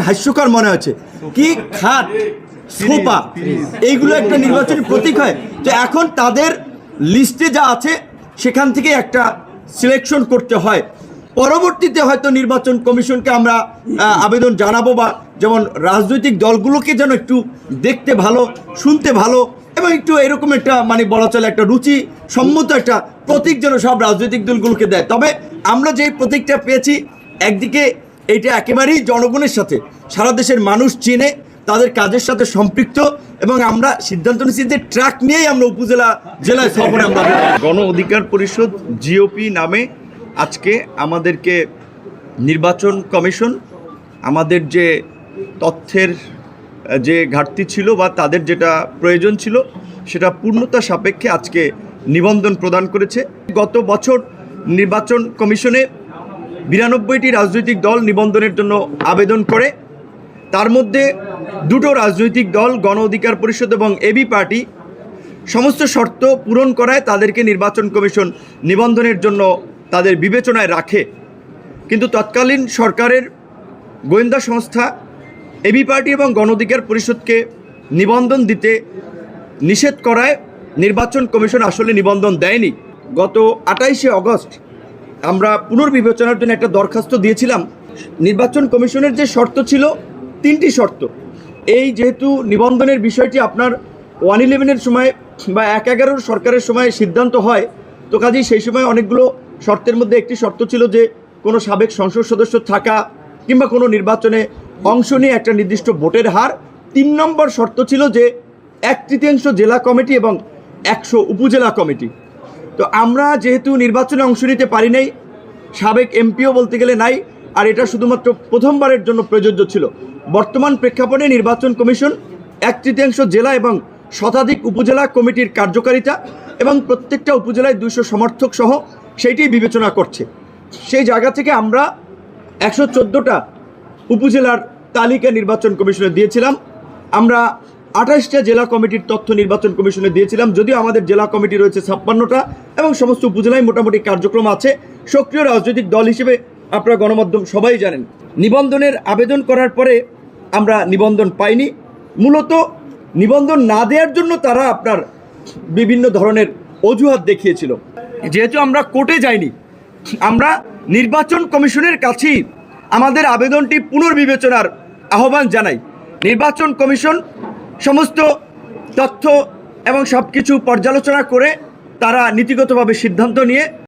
হাস্যকর মনে হচ্ছে কি খাট সোফা এইগুলো একটা নির্বাচনী প্রতীক হয়। তো এখন তাদের লিস্টে যা আছে সেখান থেকে একটা সিলেকশন করতে হয়। পরবর্তীতে হয়তো নির্বাচন কমিশনকে আমরা আবেদন জানাবো, বা যেমন রাজনৈতিক দলগুলোকে যেন একটু দেখতে ভালো, শুনতে ভালো এবং একটু এরকম একটা মানে বলা চলে একটা রুচি সম্মত একটা প্রতীক যেন সব রাজনৈতিক দলগুলোকে দেয়। তবে আমরা যে প্রতীকটা পেয়েছি, একদিকে এইটা একেবারেই জনগণের সাথে, সারা দেশের মানুষ চিনে, তাদের কাজের সাথে সম্পৃক্ত, এবং আমরা সিদ্ধান্ত নিচ্ছি যে ট্রাক নিয়েই আমরা উপজেলা জেলায় সফরে আমরা গণ অধিকার পরিষদ জিওপি নামে আজকে আমাদেরকে নির্বাচন কমিশন আমাদের যে তথ্যের যে ঘাটতি ছিল বা তাদের যেটা প্রয়োজন ছিল সেটা পূর্ণতা সাপেক্ষে আজকে নিবন্ধন প্রদান করেছে। গত বছর নির্বাচন কমিশনে 92টি রাজনৈতিক দল নিবন্ধনের জন্য আবেদন করে, তার মধ্যে দুটো রাজনৈতিক দল গণ অধিকার পরিষদ এবং এবি পার্টি সমস্ত শর্ত পূরণ করায় তাদেরকে নির্বাচন কমিশন নিবন্ধনের জন্য তাদের বিবেচনায় রাখে। কিন্তু তৎকালীন সরকারের গোয়েন্দা সংস্থা এবি পার্টি এবং গণ অধিকার পরিষদকে নিবন্ধন দিতে নিষেধ করায় নির্বাচন কমিশন আসলে নিবন্ধন দেয়নি। গত 28শে অগস্ট আমরা পুনর্বিবেচনার জন্য একটা দরখাস্ত দিয়েছিলাম। নির্বাচন কমিশনের যে শর্ত ছিল 3টি শর্ত, এই যেহেতু নিবন্ধনের বিষয়টি আপনার 111-এর সময় বা 1/11 সরকারের সময় সিদ্ধান্ত হয়, তো কাজেই সেই সময় অনেকগুলো শর্তের মধ্যে একটি শর্ত ছিল যে কোনো সাবেক সংসদ সদস্য থাকা কিংবা কোনো নির্বাচনে অংশ নিয়ে একটা নির্দিষ্ট ভোটের হার। 3 নম্বর শর্ত ছিল যে 1/3 জেলা কমিটি এবং 100 উপজেলা কমিটি। তো আমরা যেহেতু নির্বাচনে অংশ নিতে পারি নাই, সাবেক এমপিও বলতে গেলে নাই, আর এটা শুধুমাত্র প্রথমবারের জন্য প্রযোজ্য ছিল। বর্তমান প্রেক্ষাপটে নির্বাচন কমিশন 1/3 জেলা এবং শতাধিক উপজেলা কমিটির কার্যকারিতা এবং প্রত্যেকটা উপজেলায় 200 সমর্থক সহ সেইটি বিবেচনা করছে। সেই জায়গা থেকে আমরা 114টা উপজেলার তালিকা নির্বাচন কমিশনে দিয়েছিলাম। আমরা 28টা জেলা কমিটির তথ্য নির্বাচন কমিশনে দিয়েছিলাম, যদিও আমাদের জেলা কমিটি রয়েছে 56টা এবং সমস্ত উপজেলায় মোটামুটি কার্যক্রম আছে। সক্রিয় রাজনৈতিক দল হিসেবে আপনারা গণমাধ্যম সবাই জানেন। নিবন্ধনের আবেদন করার পরে আমরা নিবন্ধন পাইনি। মূলত নিবন্ধন না দেওয়ার জন্য তারা আপনার বিভিন্ন ধরনের অজুহাত দেখিয়েছিল। যেহেতু আমরা কোর্টে যাইনি, আমরা নির্বাচন কমিশনের কাছেই আমাদের আবেদনটি পুনর্বিবেচনার আহ্বান জানাই। নির্বাচন কমিশন সমস্ত তথ্য এবং সব কিছু পর্যালোচনা করে তারা নীতিগতভাবে সিদ্ধান্ত নিয়ে